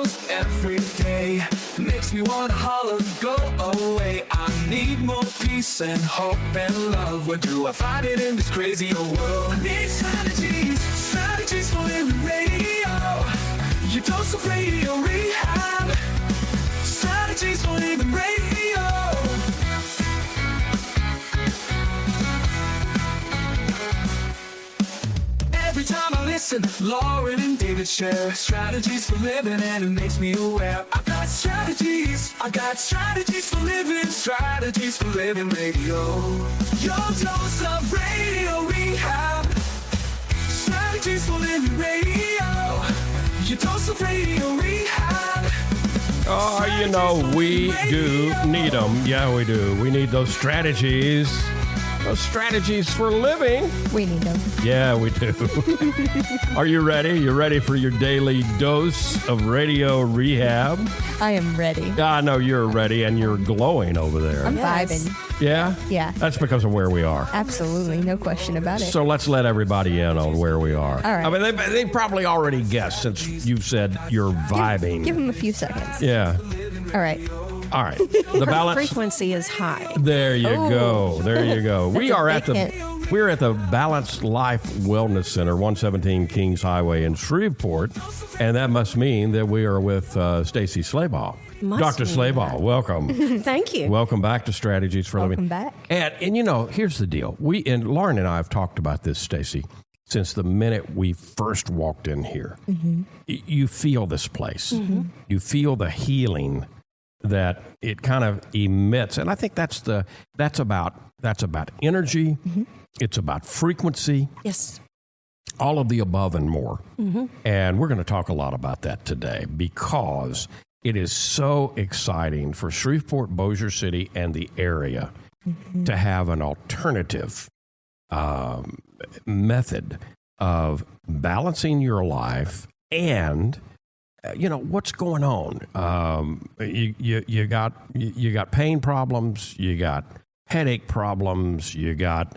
almost every day. Makes me wanna holler, go away. I need more peace and hope and love. Where do I find it in this crazy old world? I need strategies, strategies for living radio. Your dose of radio rehab. Strategies for living radio. Every time I listen, Lauren and David share strategies for living, and it makes me aware. I've got strategies for living, strategies for living radio. Your dose of radio rehab. Strategies for living radio. Your dose of radio rehab. Oh, you know, we do need them. Yeah, we do. We need those strategies. Those strategies for living. We need them. Yeah, we do. Are you ready? You ready for your daily dose of radio rehab? I am ready. I know you're ready, and you're glowing over there. I'm vibing. Yeah? Yeah. That's because of where we are. Absolutely. No question about it. So let's let everybody in on where we are. All right. I mean, they probably already guessed since you've said you're vibing. Give them a few seconds. Yeah. All right. All right. The balance frequency is high. There you go. There you go. We're at the Balanced Life Wellness Center, 117 Kings Highway in Shreveport, and that must mean that we are with Stacie Slabaugh. Dr. Slabaugh, welcome. Thank you. Welcome back to Strategies for Living. Welcome back. And you know, here's the deal. Lauren and I have talked about this, Stacie, since the minute we first walked in here. Mm-hmm. You feel this place. Mm-hmm. You feel the healing that it kind of emits, and I think that's about energy. Mm-hmm. It's about frequency. Yes. All of the above and more. Mm-hmm. And we're going to talk a lot about that today because it is so exciting for Shreveport, Bossier City, and the area to have an alternative method of balancing your life and you know what's going on. You got pain problems, you got headache problems, you got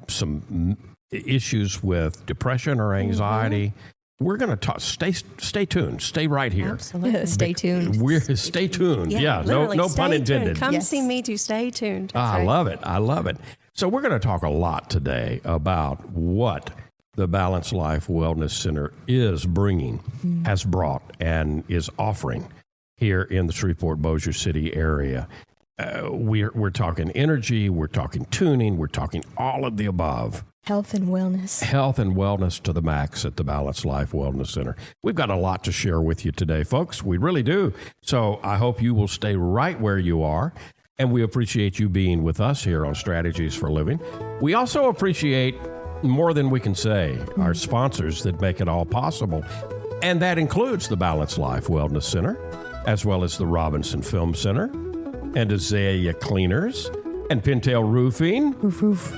some issues with depression or anxiety. Mm-hmm. We're going to talk. Stay tuned. Stay right here. Absolutely. Stay tuned. Stay tuned. Yeah. No stay pun intended. Tuned. Come Yes. see me to stay tuned. I love it. I love it. So we're going to talk a lot today about what the Balanced Life Wellness Center is bringing, has brought, and is offering here in the Shreveport, Bossier City area. We're talking energy, we're talking tuning, we're talking all of the above. Health and wellness. Health and wellness to the max at the Balanced Life Wellness Center. We've got a lot to share with you today, folks. We really do. So I hope you will stay right where you are. And we appreciate you being with us here on Strategies for Living. We also appreciate, more than we can say, our sponsors that make it all possible. And that includes the Balanced Life Wellness Center, as well as the Robinson Film Center, and Azalea Cleaners, and Pintail Roofing,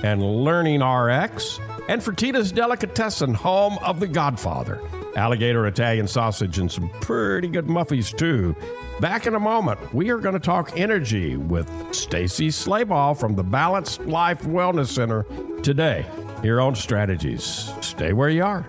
and Learning RX, and Fertitta's Delicatessen, home of the Godfather, alligator Italian sausage, and some pretty good muffies, too. Back in a moment, we are going to talk energy with Stacie Slabaugh from the Balanced Life Wellness Center today here on Strategies. Stay where you are.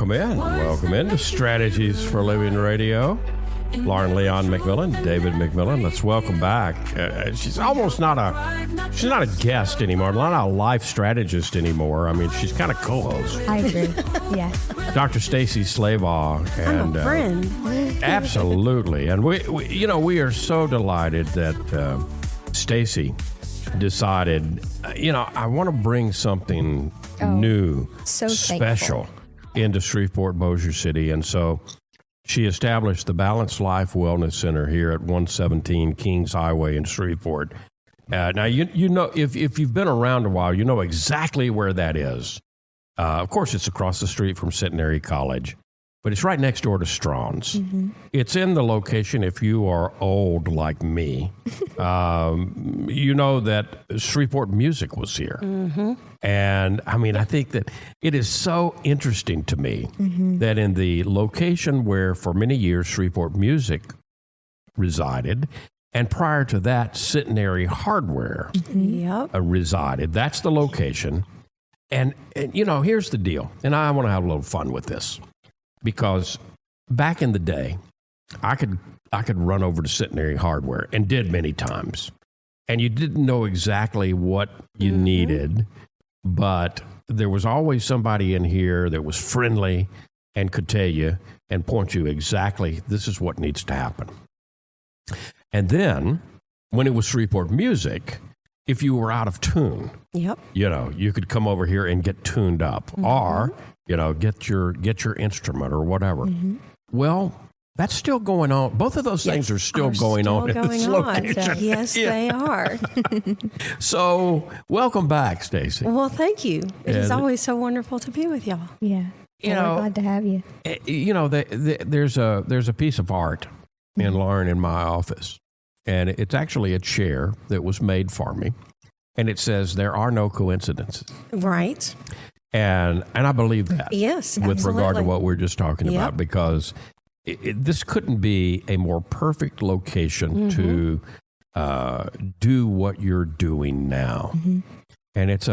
Welcome in to Strategies for Living Radio. Lauren Leon McMillian, David McMillian. Let's welcome back. She's almost not a guest anymore, not a life strategist anymore. I mean, she's kind of co-host. I agree. Yeah. Dr. Stacie Slabaugh. And, I'm a friend. Absolutely. And we are so delighted that Stacie decided, I want to bring something new, so special thankful. into Shreveport, Bossier City. And so she established the Balanced Life Wellness Center here at 117 Kings Highway in Shreveport. Now, you know, if you've been around a while, you know exactly where that is. Of course, it's across the street from Centenary College, but it's right next door to Strawn's. Mm-hmm. It's in the location, if you are old like me, you know that Shreveport Music was here. Mm-hmm. And, I mean, I think that it is so interesting to me that in the location where for many years Shreveport Music resided, and prior to that, Centenary Hardware resided. That's the location. And, here's the deal. And I want to have a little fun with this. Because back in the day, I could run over to Centenary Hardware, and did many times. And you didn't know exactly what you needed, but there was always somebody in here that was friendly and could tell you and point you exactly, this is what needs to happen. And then, when it was Shreveport Music, if you were out of tune, you could come over here and get tuned up, or get your instrument or whatever. Well, that's still going on. Both of those things are still going on in this location. Yes, they are. So, welcome back, Stacie. Well, thank you. It is always so wonderful to be with y'all. Yeah. We're glad to have you. There's a piece of art in Lauren in my office, and it's actually a chair that was made for me, and it says there are no coincidences. Right. And I believe that. Yes, with absolutely. regard to what we're just talking about, because this couldn't be a more perfect location to do what you're doing now. And it's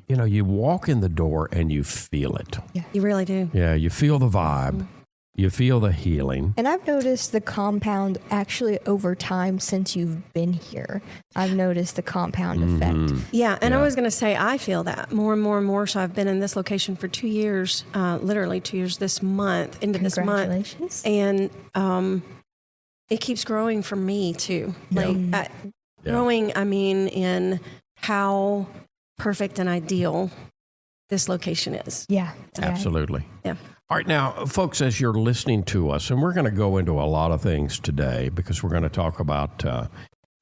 you walk in the door and you feel it. Yeah, you really do. Yeah, you feel the vibe. You feel the healing. And I've noticed the compound actually over time since you've been here. I've noticed the compound effect. Yeah, and I was going to say I feel that more and more and more. So I've been in this location for 2 years, literally 2 years this month, into this month. Congratulations. And it keeps growing for me too. Growing, I mean, in how perfect and ideal this location is. Yeah. Absolutely. Yeah. All right, now, folks, as you're listening to us, and we're going to go into a lot of things today because we're going to talk about a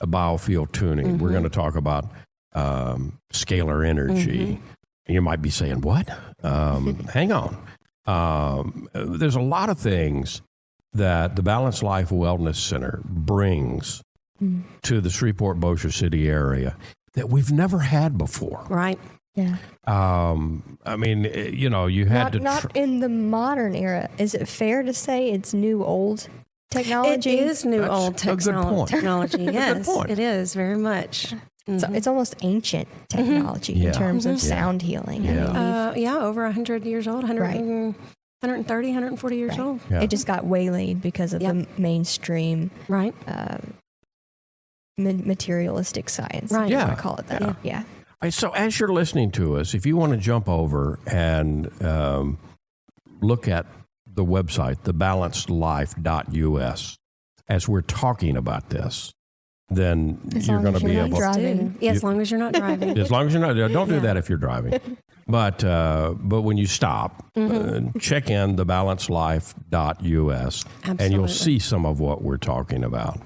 biofield tuning. We're going to talk about scalar energy. And you might be saying, what? Hang on. There's a lot of things that the Balanced Life Wellness Center brings to the Shreveport, Bossier City area that we've never had before. Right. Yeah. I mean, you had not in the modern era. Is it fair to say it's new old technology? It is new old a good point. technology. Yes, good point. It is very much. So it's almost ancient technology in terms of sound healing. Yeah. I mean, Over 100 years old, 130, 140 years old. Yeah. it just got waylaid because of the mainstream Right. materialistic science. Right. If you Yeah. want to call it that. Yeah. All right, so as you're listening to us, if you want to jump over and look at the website, thebalancedlife.us, as we're talking about this, then As you're long going as to be you're not able driving. Yeah, as long as you're not driving. as long as you're not, don't do that if you're driving. But when you stop, check in thebalancedlife.us, and you'll Absolutely. see some of what we're talking about.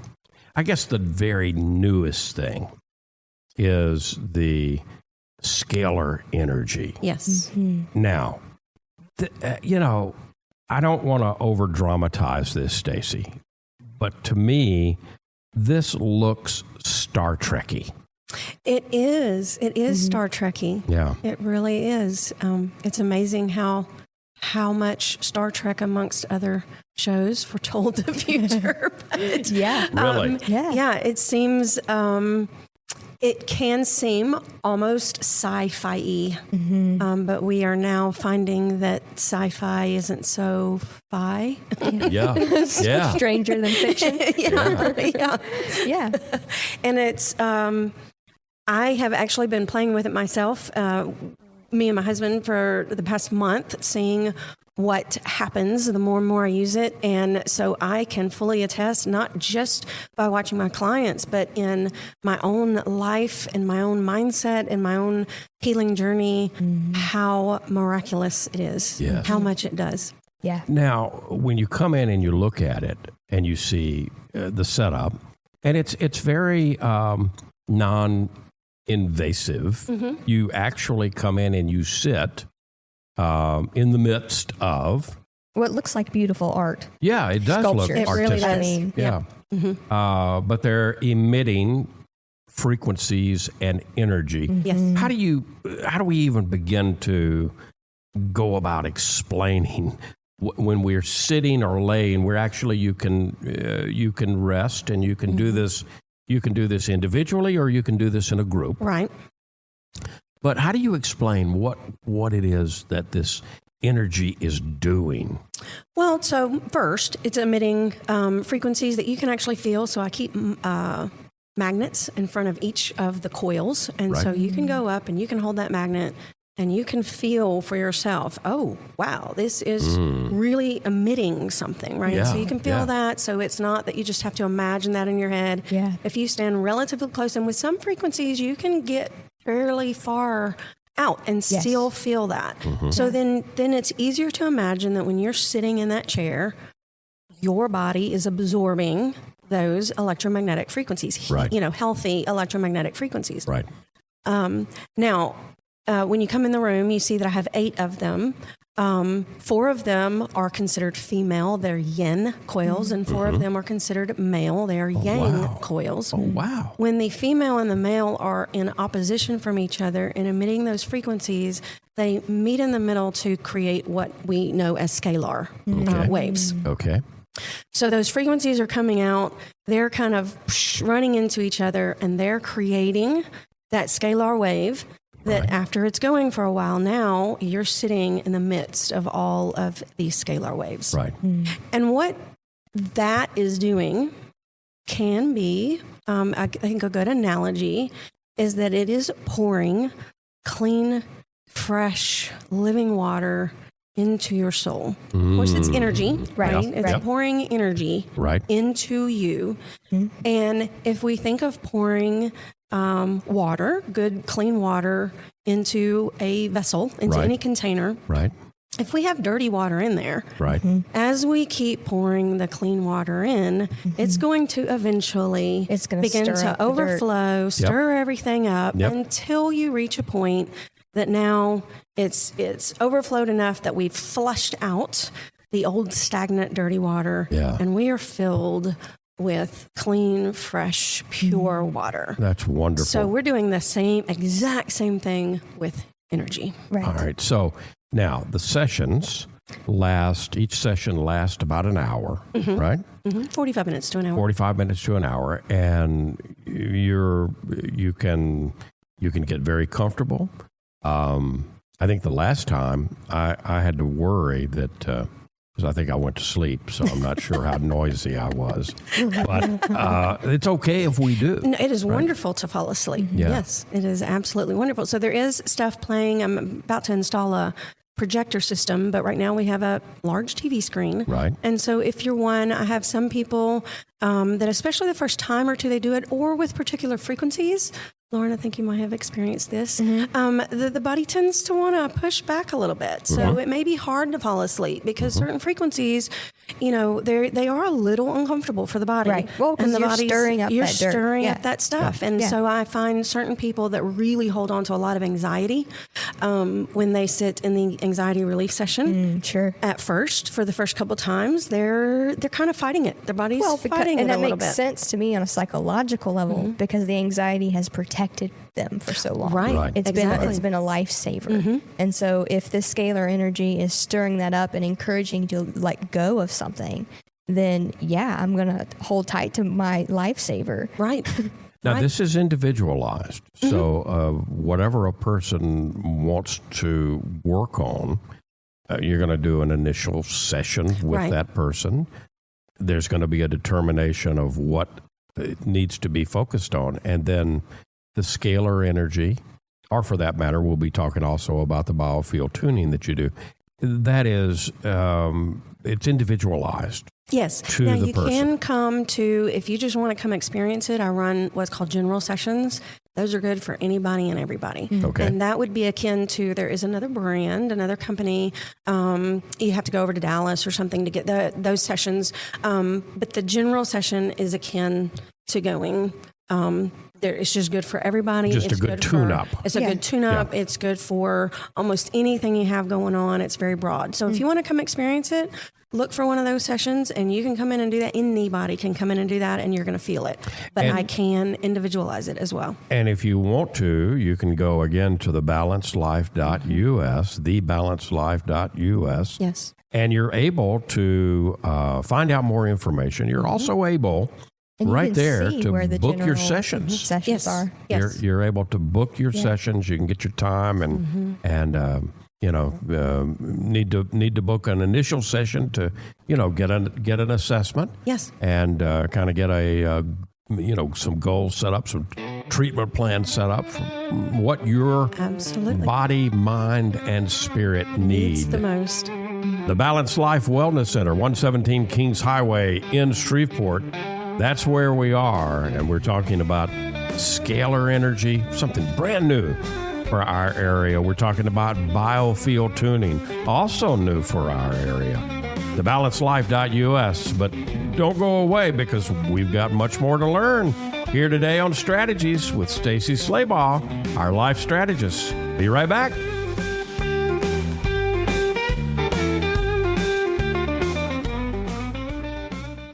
I guess the very newest thing is the scalar energy. Yes. Now, I don't want to over dramatize this, Stacie, but to me, this looks Star Trekky. It is. It is Star Trekky. Yeah. It really is. It's amazing how much Star Trek, amongst other shows, foretold the future. But, Yeah. Really? Yeah. yeah, it seems It can seem almost sci-fi-y, but we are now finding that sci-fi isn't so fi. Yeah. Yeah. Stranger than fiction. Yeah. And it's, I have actually been playing with it myself, me and my husband, for the past month, seeing what happens the more and more I use it. And so I can fully attest, not just by watching my clients, but in my own life and my own mindset and my own healing journey, how miraculous it is, Yes. how much it does. Yeah. Now, when you come in and you look at it and you see the setup, and it's very non-invasive. You actually come in and you sit in the midst of What looks like beautiful art. Yeah, it does Sculpture. look It really artistic. does. Yeah. But they're emitting frequencies and energy. Yes. How do we even begin to go about explaining when we're sitting or laying? We're actually you can rest and you can do this. You can do this individually or you can do this in a group. Right. But how do you explain what it is that this energy is doing? Well, so first, it's emitting frequencies that you can actually feel. So I keep magnets in front of each of the coils. And so you can go up and you can hold that magnet and you can feel for yourself, oh, wow, this is really emitting something, right? Yeah, So you can feel yeah. that. So it's not that you just have to imagine that in your head. Yeah. If you stand relatively close, and with some frequencies, you can get fairly far out and Yes. still feel that. So then it's easier to imagine that when you're sitting in that chair, your body is absorbing those electromagnetic frequencies, Right. Healthy electromagnetic frequencies. Right. Now, when you come in the room, you see that I have 8 of them. 4 of them are considered female. They're yin coils, and 4 of them are considered male. They are yang wow. coils. Oh, wow. When the female and the male are in opposition from each other and emitting those frequencies, they meet in the middle to create what we know as scalar waves. Okay. So those frequencies are coming out, they're kind of running into each other, and they're creating that scalar wave that after it's going for a while now, you're sitting in the midst of all of these scalar waves. Right. And what that is doing can be, I think a good analogy is that it is pouring clean, fresh, living water into your soul. Of course, it's energy, right? Yeah. It's Right. pouring energy Right. into you. And if we think of pouring water, good, clean water, into a vessel, into Right. any container, Right. if we have dirty water in there, Right. as we keep pouring the clean water in, it's going to eventually It's gonna begin stir to up the dirt. overflow, stir everything up Yep. until you reach a point that now it's overflowed enough that we've flushed out the old stagnant dirty water, Yeah. and we are filled with clean, fresh, pure water. That's wonderful. So we're doing the exact same thing with energy. Right. All right. So now the sessions each session lasts about an hour, right? 45 minutes to an hour. 45 minutes to an hour. And you can get very comfortable. I think the last time I had to worry that, because I think I went to sleep, so I'm not sure how noisy I was. But it's okay if we do. No, it is wonderful to fall asleep. Yeah. Yes, it is absolutely wonderful. So there is stuff playing. I'm about to install a projector system, but right now we have a large TV screen. Right. And so if you're one, I have some people that especially the first time or two they do it, or with particular frequencies, Lauren, I think you might have experienced this. The body tends to want to push back a little bit. So it may be hard to fall asleep because certain frequencies, they are a little uncomfortable for the body. Right. Well, 'cause the you're body's- stirring up you're that dirt. stirring Yeah. up that stuff. And Yeah. so I find certain people that really hold on to a lot of anxiety when they sit in the anxiety relief session. Sure. At first, for the first couple times, they're kind of fighting it. Their body's fighting it and a that little makes bit. sense to me on a psychological level because the anxiety has protected them for so long. Right. Right. It's been a lifesaver. And so if this scalar energy is stirring that up and encouraging you to let go of something, then yeah, I'm going to hold tight to my lifesaver. Right. Now, Right. this is individualized. So whatever a person wants to work on, you're going to do an initial session with Right. that person. There's going to be a determination of what it needs to be focused on. And then the scalar energy, or for that matter, we'll be talking also about the biofield tuning that you do. That is, it's individualized. Yes. To now the you person. can come to, if you just want to come experience it, I run what's called general sessions. Those are good for anybody and everybody. Okay. And that would be akin to, there is another brand, another company. You have to go over to Dallas or something to get those sessions. But the general session is akin to going. It's just good for everybody. Just it's a good tune-up. It's a good tune-up. It's good for almost anything you have going on. It's very broad. So if you want to come experience it, look for one of those sessions, and you can come in and do that. Anybody can come in and do that, and you're going to feel it. But I can individualize it as well. And if you want to, you can go again to thebalancedlife.us, thebalancedlife.us. Yes. And you're able to find out more information. You're also able, And you right can there, see to where the book your general sessions. sessions Yes. are. Yes. You're able to book your sessions. You can get your time and need to book an initial session to get an assessment. Yes. And kind of get a some goals set up, some treatment plans set up for what your Absolutely. body, mind, and spirit Needs need. the most. The Balanced Life Wellness Center, 117 Kings Highway in Shreveport. That's where we are, and we're talking about scalar energy, something brand new for our area. We're talking about biofield tuning, also new for our area. Thebalancedlife.us, but don't go away because we've got much more to learn here today on Strategies with Stacie Slabaugh, our life strategist. Be right back.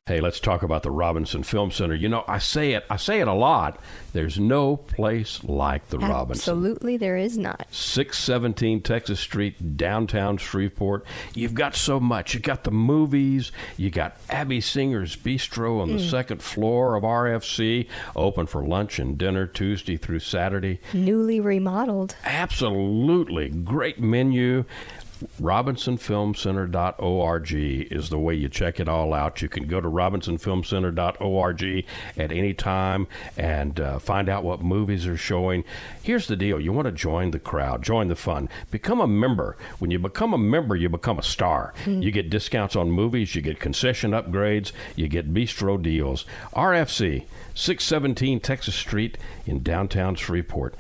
Hey, let's talk about the Robinson Film Center. I say it a lot. There's no place like the Robinson. Absolutely, there is not. 617 Texas Street, downtown Shreveport. You've got so much. You got the movies. You got Abby Singer's Bistro on the second floor of RFC, open for lunch and dinner Tuesday through Saturday. Newly remodeled. Absolutely. Great menu. RobinsonFilmCenter.org is the way you check it all out. You can go to RobinsonFilmCenter.org at any time and find out what movies are showing. Here's the deal. You want to join the crowd, join the fun, become a member. When you become a member, you become a star. You get discounts on movies, you get concession upgrades, you get bistro deals. RFC, 617 Texas Street in downtown Shreveport.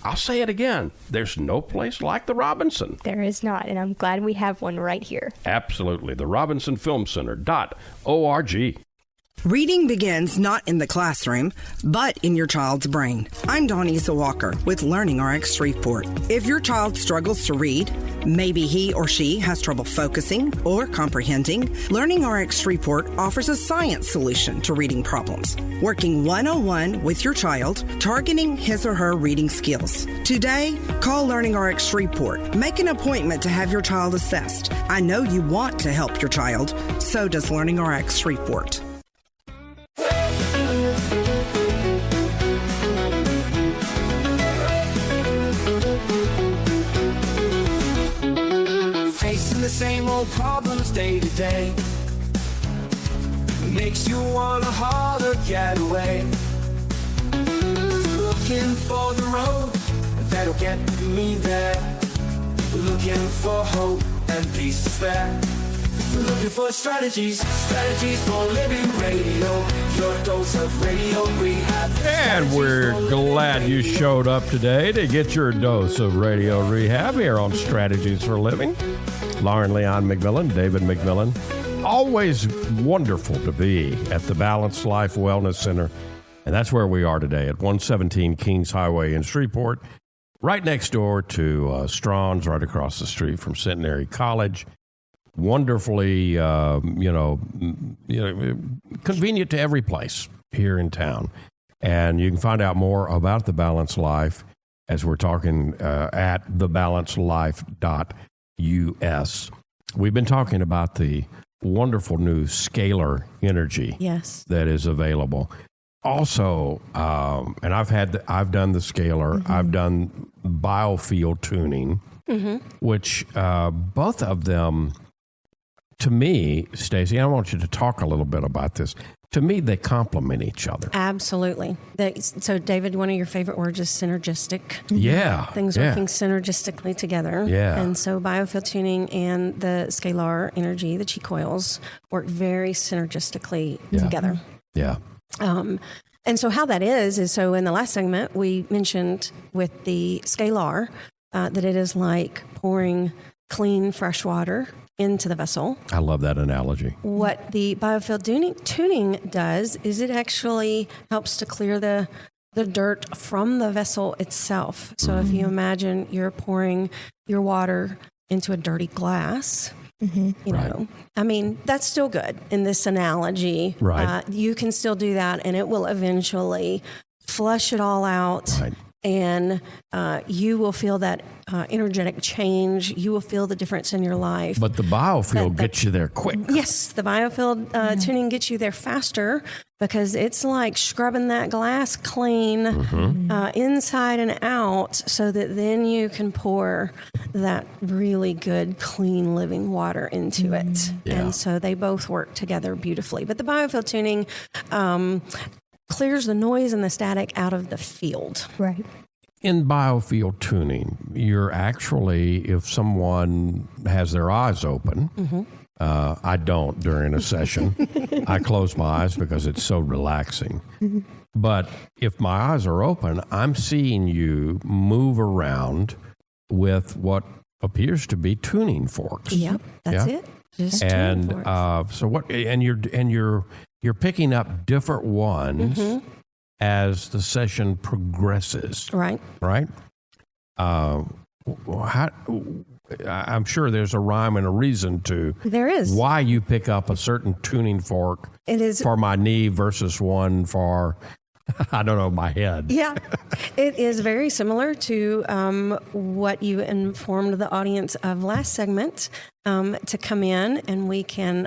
I'll say it again. There's no place like the Robinson. There is not, and I'm glad we have one right here. Absolutely. The RobinsonFilmCenter.org. Reading begins not in the classroom, but in your child's brain. I'm Donisa Walker with Learning RX Shreveport. If your child struggles to read, maybe he or she has trouble focusing or comprehending, Learning RX Shreveport offers a science solution to reading problems, working one-on-one with your child, targeting his or her reading skills. Today, call Learning RX Shreveport. Make an appointment to have your child assessed. I know you want to help your child, so does Learning RX Shreveport. Facing the same old problems day to day makes you want a harder getaway. Looking for the road that'll get me there. Looking for hope and peace to spare. Looking for strategies for living radio. Your dose of radio rehab. And we're glad you showed up today to get your dose of radio rehab here on Strategies for Living. Lauren Leon McMillian, David McMillian. Always wonderful to be at the Balanced Life Wellness Center. And that's where we are today at 117 Kings Highway in Shreveport, right next door to Strawn's, right across the street from Centenary College. Wonderfully, convenient to every place here in town. And you can find out more about The Balanced Life as we're talking at thebalancedlife.us. We've been talking about the wonderful new scalar energy Yes. that is available. also, and I've done the scalar, I've done biofield tuning, which both of them, to me, Stacie, I want you to talk a little bit about this. To me, they complement each other. Absolutely. So, David, one of your favorite words is synergistic. Yeah. Things working synergistically together. Yeah. And so biofield tuning and the scalar energy, the chi coils, work very synergistically together. Yeah. And so how that is so in the last segment, we mentioned with the scalar that it is like pouring clean, fresh water into the vessel. I love that analogy. What the biofield tuning does is it actually helps to clear the dirt from the vessel itself. So if you imagine you're pouring your water into a dirty glass, you know, I mean, that's still good in this analogy. Right. You can still do that and it will eventually flush it all out. Right. And you will feel that energetic change. You will feel the difference in your life. But the biofield gets you there quick. Yes, the biofield tuning gets you there faster because it's like scrubbing that glass clean inside and out so that then you can pour that really good, clean living water into it. Yeah. And so they both work together beautifully. But the biofield tuning clears the noise and the static out of the field. Right. In biofield tuning, you're actually, if someone has their eyes open, I don't during a session. I close my eyes because it's so relaxing. But if my eyes are open, I'm seeing you move around with what appears to be tuning forks. Yep, that's it. Just tuning forks. So what? And you're picking up different ones as the session progresses. Right. Right. I'm sure there's a rhyme and a reason to There is. why you pick up a certain tuning fork It is. for my knee versus one for, I don't know, my head. Yeah, it is very similar to what you informed the audience of last segment to come in, and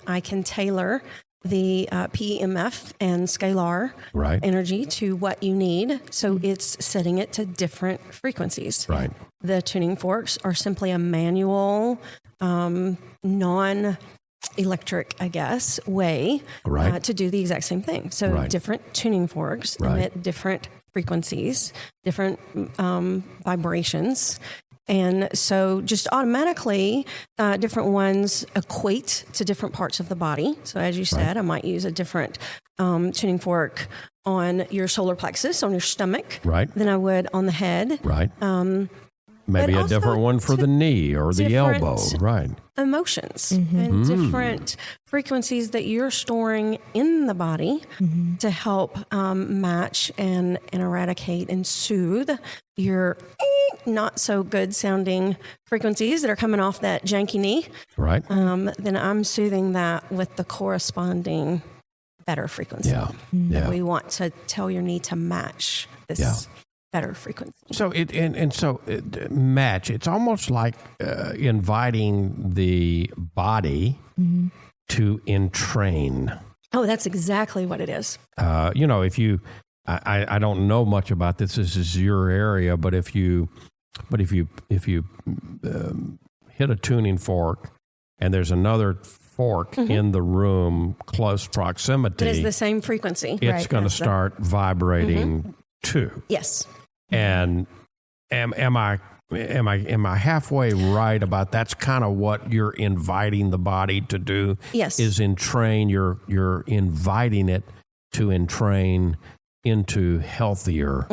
I can tailor the PEMF and scalar Right. energy to what you need. So it's setting it to different frequencies. Right. The tuning forks are simply a manual, non-electric, I guess, way Right. to do the exact same thing. So Right. different tuning forks Right. emit different frequencies, different vibrations. And so just automatically, different ones equate to different parts of the body. So as you said, I might use a different tuning fork on your solar plexus, on your stomach, Right. than I would on the head. Right. Maybe but a different also one for the knee or the different elbow. Right. Emotions and different frequencies that you're storing in the body to help match and eradicate and soothe your not so good sounding frequencies that are coming off that janky knee. Right. Then I'm soothing that with the corresponding better frequency. Yeah. Yeah. We want to tell your knee to match this Yeah. better frequency. So match. It's almost like inviting the body to entrain. Oh, that's exactly what it is. If you, I don't know much about this. This is your area, but if you hit a tuning fork, and there's another fork in the room, close proximity, It is the same frequency. it's going to start vibrating too. Yes. And am I halfway right about that's kind of what you're inviting the body to do? Yes. Is entrain. You're inviting it to entrain into healthier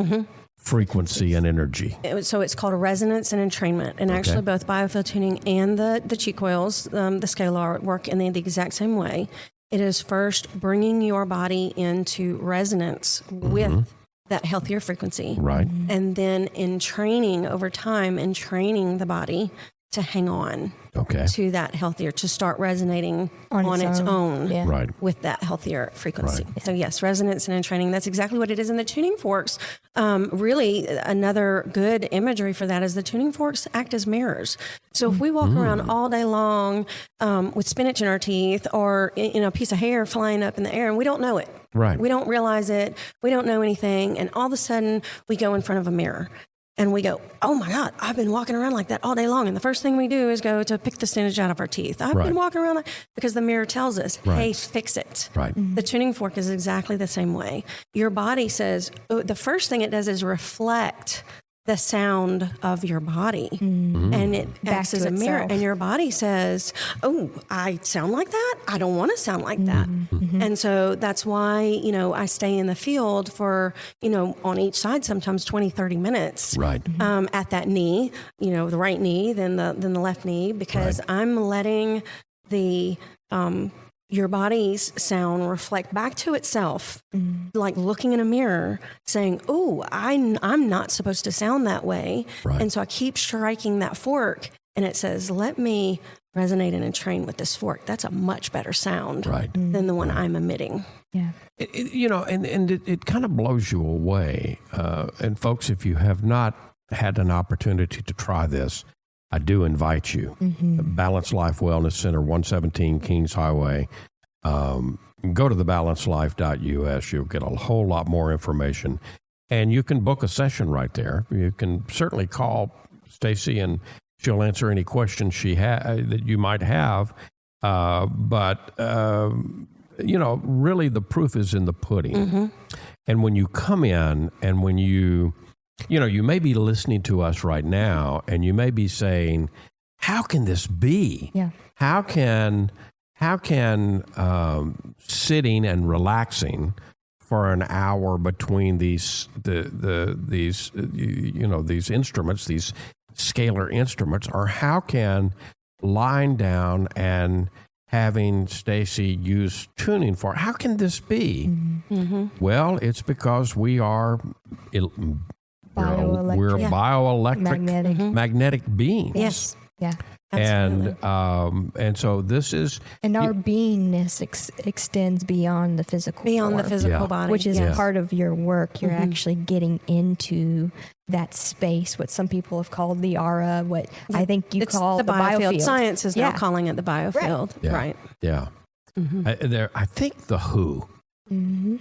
frequency and energy. So it's called a resonance and entrainment. And actually both biofield tuning and the chi coils, the scalar work in the exact same way. It is first bringing your body into resonance with that healthier frequency. Right. And then in training over time and training the body to hang on to that healthier, to start resonating on its own Yeah. Right. with that healthier frequency. Right. So yes, resonance and entraining, that's exactly what it is. And the tuning forks, really another good imagery for that is the tuning forks act as mirrors. So if we walk around all day long with spinach in our teeth or a piece of hair flying up in the air and we don't know it, Right. We don't realize it. We don't know anything. And all of a sudden we go in front of a mirror and we go, oh my God, I've been walking around like that all day long. And the first thing we do is go to pick the stitch out of our teeth. I've Right. been walking around because the mirror tells us, Right. hey, fix it. Right. The tuning fork is exactly the same way. Your body says, the first thing it does is reflect the sound of your body. And it acts as a mirror. itself. And your body says, oh, I sound like that? I don't want to sound like that. And so that's why, I stay in the field for, on each side, sometimes 20, 30 minutes. Right. At that knee, the right knee, then the left knee, because I'm letting the your body's sound reflect back to itself, like looking in a mirror, saying, "Oh, I'm not supposed to sound that way." Right. And so I keep striking that fork, and it says, "Let me resonate and entrain with this fork. That's a much better sound Right. than the one I'm emitting." Yeah. It kind of blows you away. And folks, if you have not had an opportunity to try this, I do invite you. Balanced Life Wellness Center, 117 Kings Highway. Go to thebalancedlife.us. You'll get a whole lot more information. And you can book a session right there. You can certainly call Stacie and she'll answer any questions that you might have. Really the proof is in the pudding. And when you come in and when you may be listening to us right now and you may be saying, how can this be? Yeah. How can sitting and relaxing for an hour between these instruments, these scalar instruments, or how can lying down and having Stacie use tuning fork, how can this be? Well, it's because we are we're bioelectric magnetic beings. Yes. Yeah. And so this is, And our beingness extends beyond the physical Beyond the form, physical body. which is Yeah. part of your work. You're actually getting into that space, what some people have called the aura, what I think you It's call the biofield. Science is now Yeah. calling it the biofield. Yeah. Right. yeah. I think The Who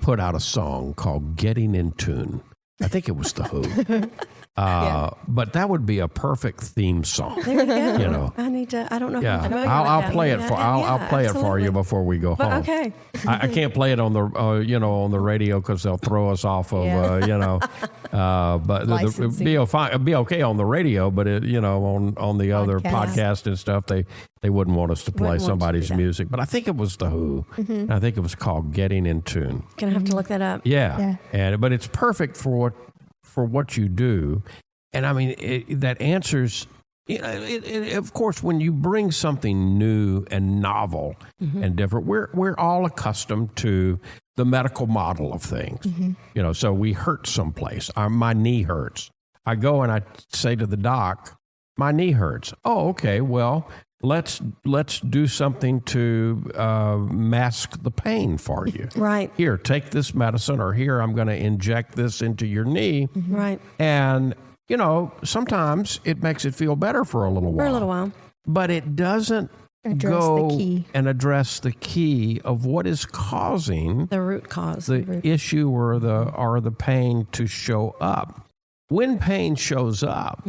put out a song called Getting in Tune. I think it was The Who. But that would be a perfect theme song. There you go. You know. I don't know if I'm Yeah, familiar with I'll that. play it for I'll play it for absolutely. you before we go But, home. okay. I can't play it on the on the radio because they'll throw us off of but Licensing. it'd be okay on the radio, but on the other podcast and stuff they wouldn't want us to play Wouldn't want to do somebody's that. music. But I think it was The Who. I think it was called Getting in Tune. Gonna have to look that up. Yeah. But it's perfect for what you do, and I mean that answers. Of course, when you bring something new and novel and different, we're all accustomed to the medical model of things. So we hurt someplace. My knee hurts. I go and I say to the doc, my knee hurts. Oh, okay. Well, let's do something to mask the pain for you. Right. Here, take this medicine, or here, I'm going to inject this into your knee. Right. And, sometimes it makes it feel better for a little while. For a little while. But it doesn't Address the key. and address the key of what is causing The root cause. the issue or the pain to show up. When pain shows up,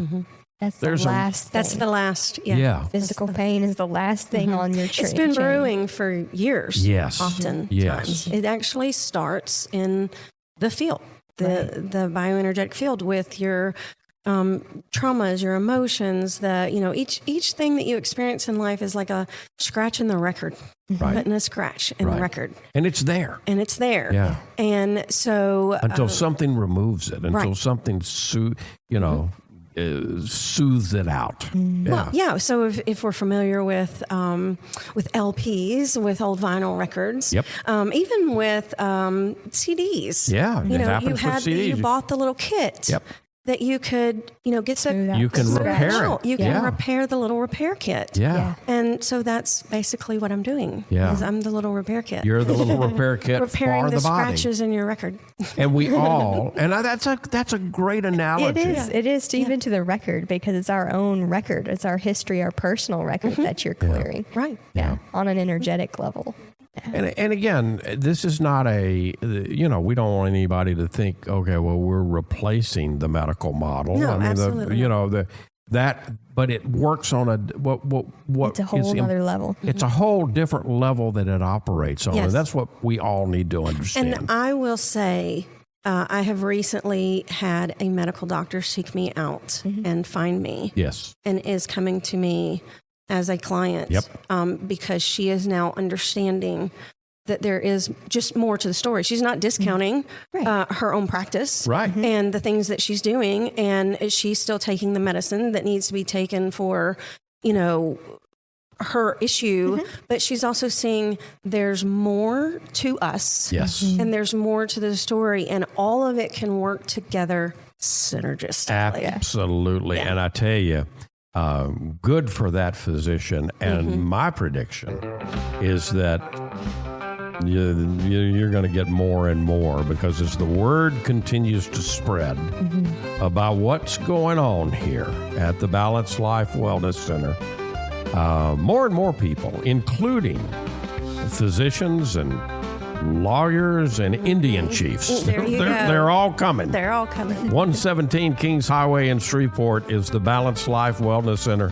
That's the There's a- last thing. That's the last. Yeah. yeah. Physical pain is the last thing on your It's been brewing for years. Yes. Often. Yes. It actually starts in the field, the bioenergetic field, with your traumas, your emotions. Each thing that you experience in life is like a scratch in the record, Right. putting a scratch in the record, And it's there. and it's there. Yeah. And so Until something removes it, until right. something soothes it out. Well, yeah. So if we're familiar with LPs, with old vinyl records, Yep. Even with CDs, Yeah, it happens with CDs. You bought the little kit. Yep. That you could, get Smooth the out You can the repair scratch. it. You can Yeah. repair the little repair kit. Yeah. And so that's basically what I'm doing. Yeah. Is I'm the little repair kit. You're the little repair kit repairing for the the body. scratches in your record. And we all, and that's a great analogy. It is. It is even to the record, because it's our own record. It's our history, our personal record that you're clearing. Right. Yeah. On an energetic level. And again, this is not we don't want anybody to think, okay, well, we're replacing the medical model. No, absolutely. But it works on It's a whole other level. It's a whole different level that it operates on. Yes. And that's what we all need to understand. And I will say, I have recently had a medical doctor seek me out and find me. Yes. And is coming to me as a client. Yep. Because she is now understanding that there is just more to the story. She's not discounting her own practice and the things that she's doing. And she's still taking the medicine that needs to be taken for, her issue, but she's also seeing there's more to us. Yes. And there's more to the story, and all of it can work together synergistically. Absolutely. And I tell you, good for that physician. And my prediction is that you're going to get more and more, because as the word continues to spread about what's going on here at the Balanced Life Wellness Center, more and more people, including physicians and lawyers and Indian chiefs, they're all coming. They're all coming. 117 Kings Highway in Shreveport is the Balanced Life Wellness Center.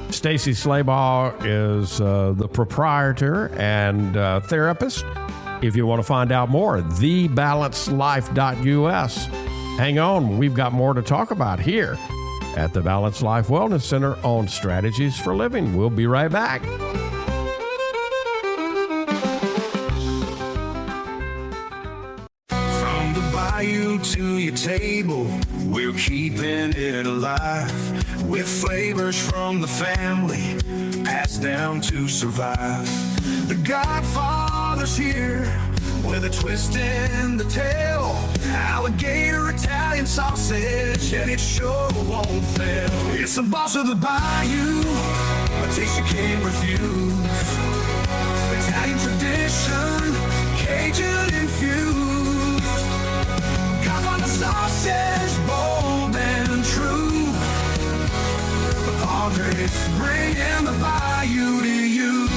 Stacie Slabaugh is the proprietor and therapist. If you want to find out more, thebalancedlife.us. Hang on, we've got more to talk about here at the Balanced Life Wellness Center on Strategies for Living. We'll be right back. From the bayou to your table, we're keeping it alive with flavors from the family, passed down to survive. The Godfather's here with a twist in the tail, alligator Italian sausage, and it sure won't fail. It's the boss of the bayou, a taste you can't refuse. Italian tradition, Cajun infused. Godfather sausage, bold and true. The Padres bringing the bayou to you.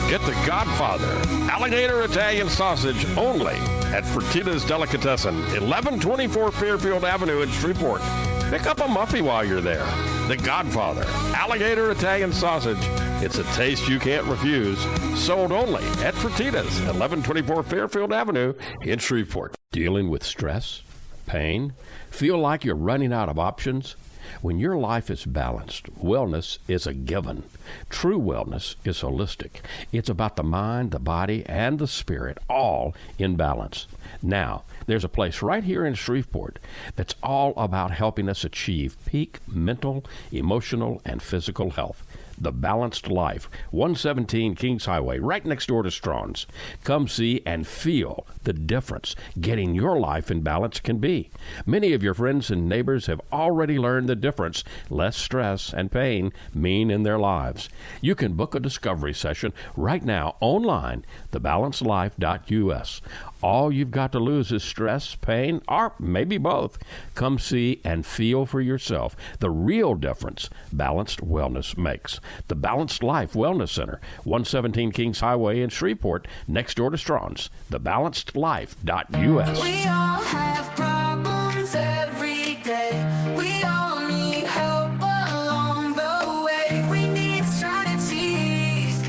Get the Godfather alligator Italian sausage only at Fertitta's Delicatessen, 1124 Fairfield Avenue in Shreveport. Pick up a muffy while you're there. The Godfather alligator Italian sausage. It's a taste you can't refuse. Sold only at Fertitta's, 1124 Fairfield Avenue in Shreveport. Dealing with stress, pain, feel like you're running out of options? When your life is balanced, wellness is a given. True wellness is holistic. It's about the mind, the body, and the spirit, all in balance. Now, there's a place right here in Shreveport that's all about helping us achieve peak mental, emotional, and physical health. The Balanced Life, 117 Kings Highway, right next door to Strawn's. Come see and feel the difference getting your life in balance can be. Many of your friends and neighbors have already learned the difference less stress and pain mean in their lives. You can book a discovery session right now online, thebalancedlife.us. All you've got to lose is stress, pain, or maybe both. Come see and feel for yourself the real difference balanced wellness makes. The Balanced Life Wellness Center, 117 Kings Highway in Shreveport, next door to Strawn's. Thebalancedlife.us. We all have problems every day. We all need help along the way. We need strategies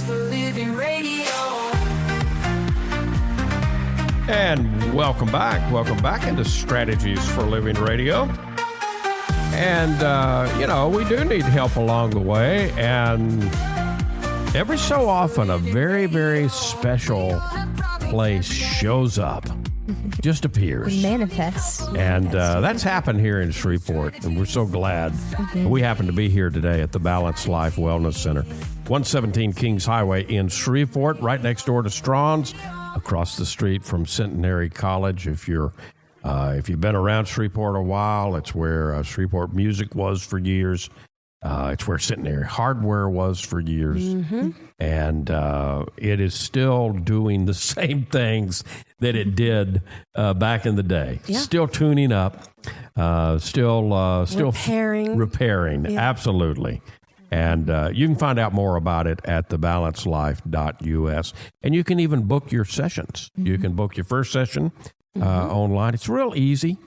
for living radio. And welcome back. Welcome back into Strategies for Living Radio. And, we do need help along the way. And every so often, a very, very special place shows up, just appears. Manifest. And that's happened here in Shreveport. And we're so glad we happen to be here today at the Balanced Life Wellness Center. 117 Kings Highway in Shreveport, right next door to Strawn's, across the street from Centenary College. If you've been around Shreveport a while, it's where Shreveport Music was for years. It's where Centenary Hardware was for years. And it is still doing the same things that it did back in the day. Yeah. Still tuning up, still Repairing. Repairing, absolutely. And you can find out more about it at thebalancelife.us. And you can even book your sessions. You can book your first session online. It's real easy.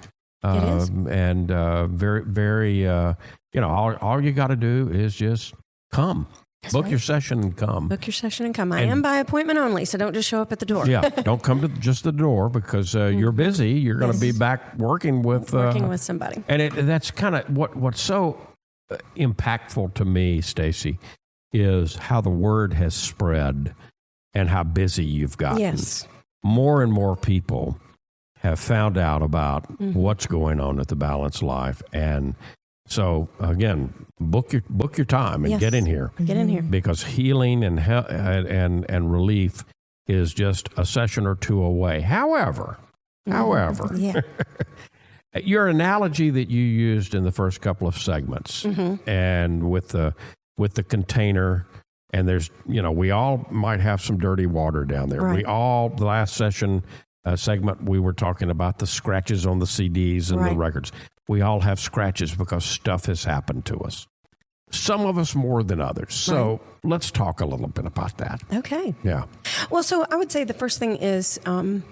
It is. And very, very, all you got to do is just come. Book your session and come. Book your session and come. I am by appointment only, so don't just show up at the door. Yeah, don't come to just the door because you're busy. You're going to be back working with somebody. And that's kind of what's so impactful to me, Stacie, is how the word has spread and how busy you've gotten. Yes. More and more people have found out about what's going on at the Balanced Life, and so again, book your time and get in here. Get in here because healing and relief is just a session or two away. However, yeah. your analogy that you used in the first couple of segments, and with the container, and there's we all might have some dirty water down there. Right. The last session. Segment, we were talking about the scratches on the CDs and the records. We all have scratches because stuff has happened to us. Some of us more than others. So let's talk a little bit about that. Okay. Yeah. Well, so I would say the first thing is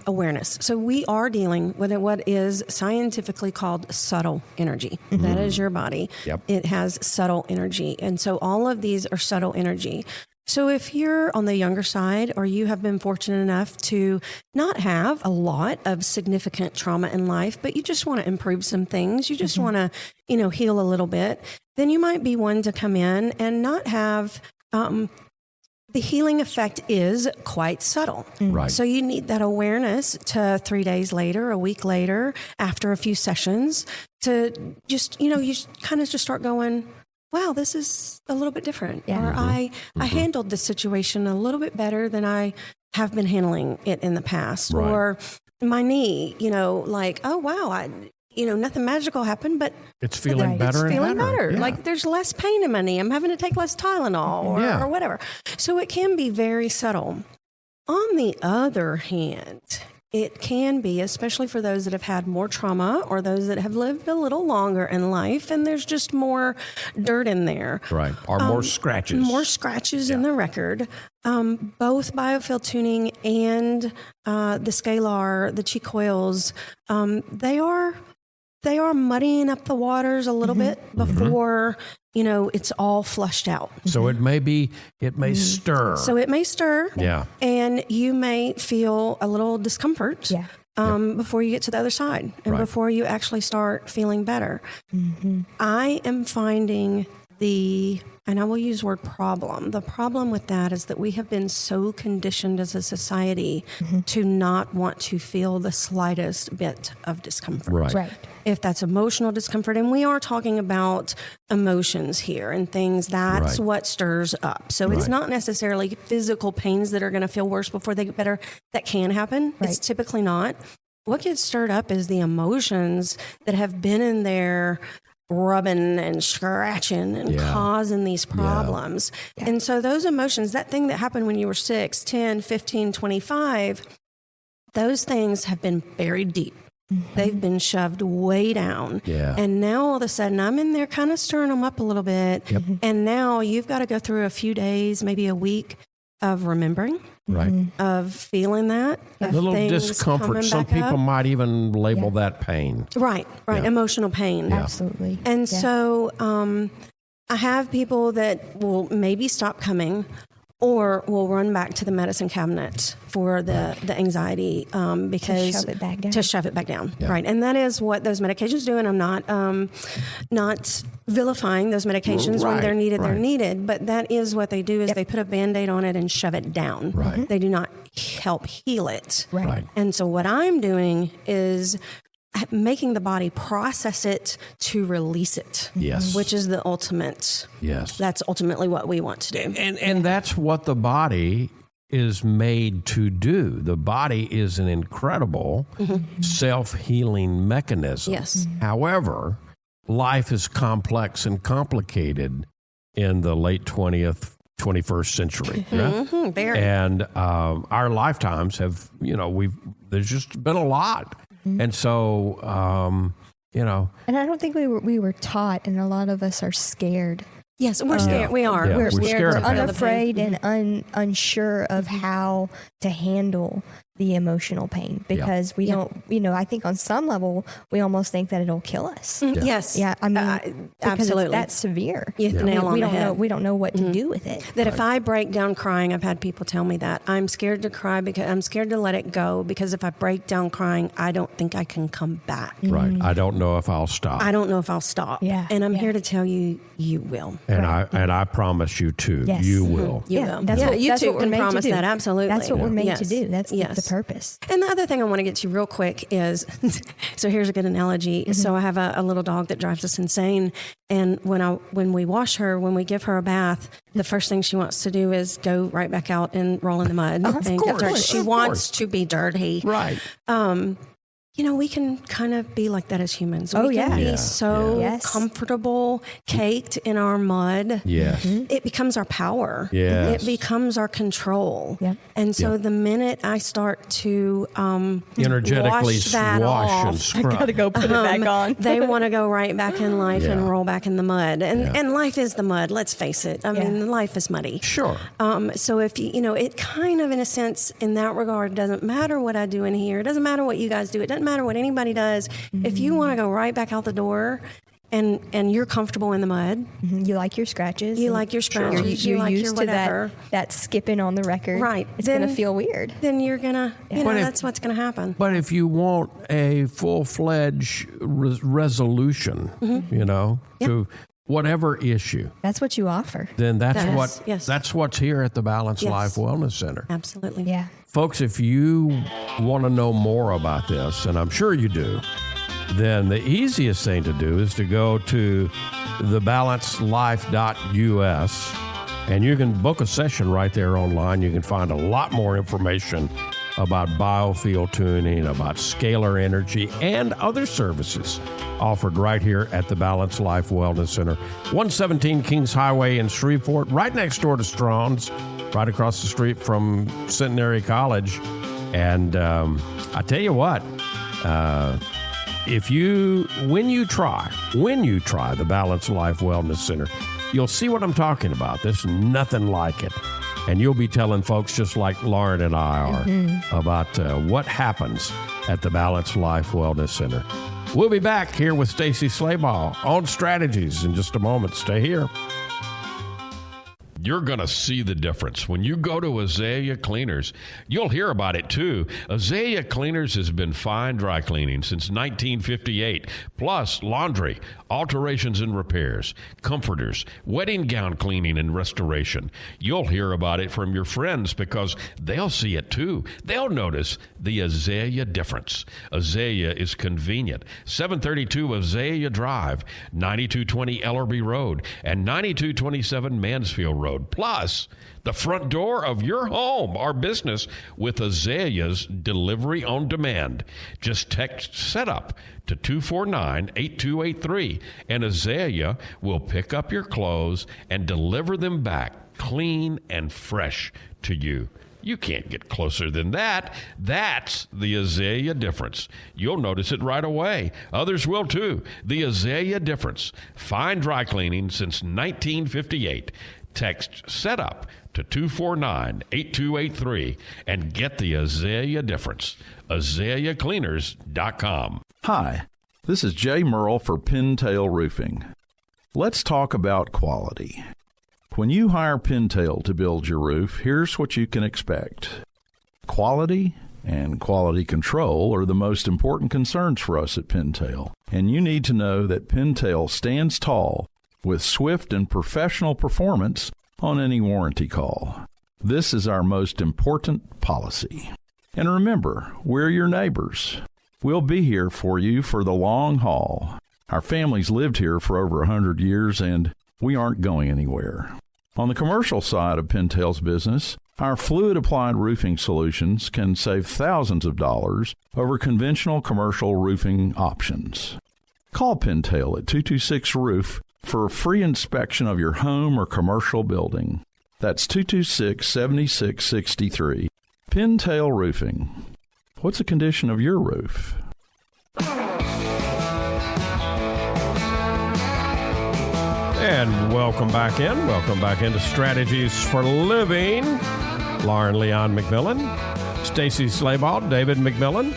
awareness. So we are dealing with what is scientifically called subtle energy. That is your body. Yep. It has subtle energy. And so all of these are subtle energy. So if you're on the younger side, or you have been fortunate enough to not have a lot of significant trauma in life, but you just want to improve some things, you just want to, heal a little bit, then you might be one to come in and not have, the healing effect is quite subtle. Right. So you need that awareness to 3 days later, a week later, after a few sessions to just, you kind of just start going, wow, this is a little bit different. Yeah. Or I handled this situation a little bit better than I have been handling it in the past. Right. Or my knee, oh, wow, nothing magical happened, but it's feeling better it's and feeling better. Yeah. Like there's less pain in my knee. I'm having to take less Tylenol or whatever. So it can be very subtle. On the other hand, it can be, especially for those that have had more trauma or those that have lived a little longer in life, and there's just more dirt in there. Right. Or more scratches. More scratches in the record. Both biofield tuning and the scalar, the chi coils, they are muddying up the waters a little bit before it's all flushed out. So it may stir. So it may stir. Yeah. And you may feel a little discomfort before you get to the other side and before you actually start feeling better. I am finding and I will use the word problem. The problem with that is that we have been so conditioned as a society to not want to feel the slightest bit of discomfort. Right. If that's emotional discomfort, and we are talking about emotions here and things, that's what stirs up. So it's not necessarily physical pains that are going to feel worse before they get better. That can happen. It's typically not. What gets stirred up is the emotions that have been in there rubbing and scratching and causing these problems. Yeah. And so those emotions, that thing that happened when you were 6, 10, 15, 25, those things have been buried deep. They've been shoved way down. Yeah. And now all of a sudden I'm in there kind of stirring them up a little bit. Yep. And now you've got to go through a few days, maybe a week of remembering. Right. Of feeling that. A little discomfort. Some people might even label that pain. Right. Yeah. Emotional pain. Yeah. Absolutely. And so I have people that will maybe stop coming or will run back to the medicine cabinet for the anxiety because to shove it back down. Yeah. Right. And that is what those medications do. And I'm not vilifying those medications. When they're needed, they're needed. But that is what they do is they put a Band-Aid on it and shove it down. Right. They do not help heal it. Right. And so what I'm doing is making the body process it to release it. Yes. Which is the ultimate. Yes. That's ultimately what we want to do. And that's what the body is made to do. The body is an incredible self-healing mechanism. Yes. However, life is complex and complicated in the late 20th, 21st century. Very. And our lifetimes have, there's just been a lot. And so, And I don't think we were taught, and a lot of us are scared Yes, we're scared. We are. Yeah, We're we're scared. scared We're of that. unafraid and unsure of how to handle the emotional pain because we don't, I think on some level, we almost think that it'll kill us. Yes. Yeah, I mean, because absolutely. it's that severe. You hit the nail on we the don't head. know. We don't know what to do with it. That if I break down crying, I've had people tell me that I'm scared to cry because I'm scared to let it go because if I break down crying, I don't think I can come back. Right. I don't know if I'll stop. I don't know if I'll stop. Yeah, And I'm yeah. here to tell you, you will. And I promise you too. Yes. You will. You Yeah, will. that's Yeah, what, you that's two what we're can made promise to do. that. Absolutely. That's what we're made Yes. to do. That's Yes. the purpose. And the other thing I want to get to real quick is, so here's a good analogy. So I have a little dog that drives us insane. And when we wash her, when we give her a bath, the first thing she wants to do is go right back out and roll in the mud. and get course, dirty. She of wants course. to be dirty. Right. We can kind of be like that as humans. Oh, We can yeah. be Yeah. so Yes. comfortable, caked in our mud. Yes. It becomes our power. Yes. It becomes our control. Yep. And so the minute I start to Energetically wash that wash off, and scrub. go put it back on. they want to go right back in life Yeah. and roll back in the mud. And Yeah. and life is the mud, let's face it. I mean, life is muddy. Sure. So if it kind of, in a sense, in that regard, doesn't matter what I do in here. It doesn't matter what you guys do. It doesn't matter what anybody does. If you want to go right back out the door and you're comfortable in the mud, You like your scratches. you and like your scratches, You're you like used your to whatever, that skipping on the record. Right. It's Then- going to feel weird. then you're gonna, But if- that's what's gonna happen. But if you want a full-fledged resolution, to whatever issue, That's what you offer. then Yes, yes. that's what's here at the Balanced Yes. Life Wellness Center. Absolutely. Yeah. Folks, if you want to know more about this, and I'm sure you do, then the easiest thing to do is to go to thebalancedlife.us, and you can book a session right there online. You can find a lot more information about biofield tuning, about scalar energy, and other services offered right here at the Balanced Life Wellness Center, 117 Kings Highway in Shreveport, right next door to Strawn's, right across the street from Centenary College. And I tell you what, when you try the Balanced Life Wellness Center, you'll see what I'm talking about. There's nothing like it. And you'll be telling folks just like Lauren and I are about what happens at the Balanced Life Wellness Center. We'll be back here with Stacie Slabaugh on strategies in just a moment. Stay here. You're going to see the difference. When you go to Azalea Cleaners, you'll hear about it too. Azalea Cleaners has been fine dry cleaning since 1958, plus laundry, alterations and repairs, comforters, wedding gown cleaning and restoration. You'll hear about it from your friends because they'll see it too. They'll notice the Azalea difference. Azalea is convenient. 732 Azalea Drive, 9220 Ellerby Road, and 9227 Mansfield Road. Plus, the front door of your home or business with Azalea's delivery on demand. Just text SETUP to 249-8283, and Azalea will pick up your clothes and deliver them back clean and fresh to you. You can't get closer than that. That's the Azalea difference. You'll notice it right away. Others will too. The Azalea difference. Fine dry cleaning since 1958. Text SETUP to 249-8283 and get the Azalea difference. AzaleaCleaners.com. Hi, this is Jay Merle for Pintail Roofing. Let's talk about quality. When you hire Pintail to build your roof, here's what you can expect. Quality and quality control are the most important concerns for us at Pintail, and you need to know that Pintail stands tall with swift and professional performance on any warranty call. This is our most important policy. And remember, we're your neighbors. We'll be here for you for the long haul. Our family's lived here for over 100 years, and we aren't going anywhere. On the commercial side of Pintail's business, our fluid-applied roofing solutions can save thousands of dollars over conventional commercial roofing options. Call Pintail at 226-ROOF for a free inspection of your home or commercial building. That's 226-7663. Pintail Roofing. What's the condition of your roof? And welcome back in. Welcome back into Strategies for Living. Lauren Leon McMillian, Stacie Slabaugh, David McMillian,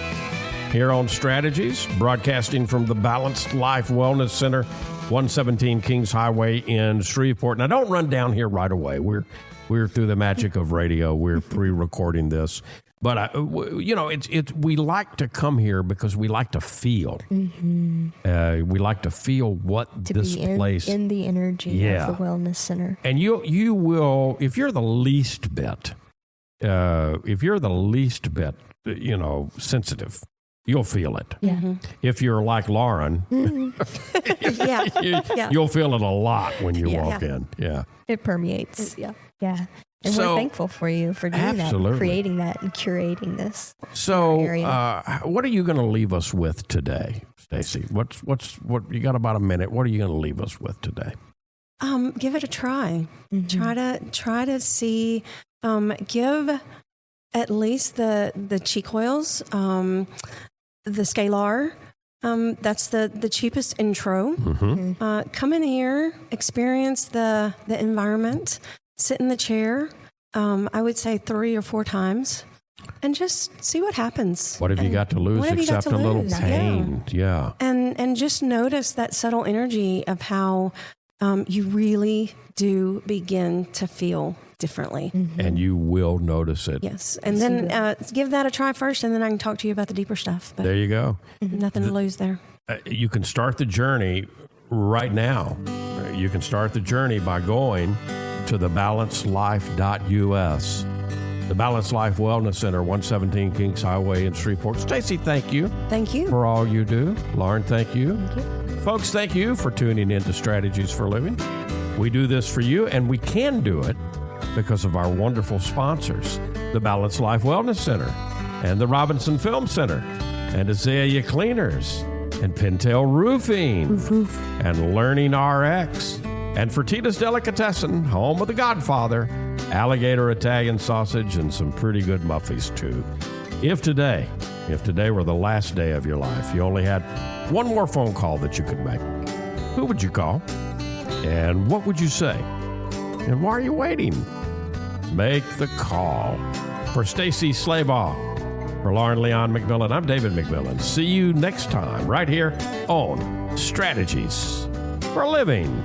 here on Strategies, broadcasting from the Balanced Life Wellness Center, 117 Kings Highway in Shreveport. Now, don't run down here right away. We're through the magic of radio. We're pre-recording this. But, we like to come here because we like to feel. Mm-hmm. We like to feel what to this be place... in the energy of the wellness center. And you will, if you're the least bit, sensitive, you'll feel it. Yeah. Mm-hmm. If you're like Lauren, you'll feel it a lot when you walk in. Yeah. It permeates. Yeah. And So, we're thankful for you for doing absolutely. that, creating that, and curating this. So, area. what are you going to leave us with today, Stacie? What you got about a minute? What are you going to leave us with today? Give it a try. Mm-hmm. Try to see. Give at least the cheek oils, the scalar. That's the cheapest intro. Mm-hmm. Come in here, experience the environment, sit in the chair. I would say 3 or 4 times, and just see what happens. What have you got to lose except a little pain? Yeah. And just notice that subtle energy of how you really do begin to feel differently. Mm-hmm. And you will notice it. Yes. And then give that a try first, and then I can talk to you about the deeper stuff. But there you go. Nothing to lose there. You can start the journey right now. You can start the journey by going to thebalancedlife.us. The Balanced Life Wellness Center, 117 Kings Highway in Shreveport. Stacie, thank you. Thank you. For all you do. Lauren, thank you. Thank you. Folks, thank you for tuning in to Strategies for Living. We do this for you, and we can do it because of our wonderful sponsors, the Balanced Life Wellness Center, and the Robinson Film Center, and Azalea Cleaners, and Pintail Roofing, and Learning RX, and Fertitta's Delicatessen, home of the Godfather, alligator Italian sausage, and some pretty good muffies, too. If today were the last day of your life, you only had one more phone call that you could make, who would you call? And what would you say? And why are you waiting? Make the call. For Stacie Slabaugh, for Lauren Leon McMillian, I'm David McMillian. See you next time right here on Strategies for Living.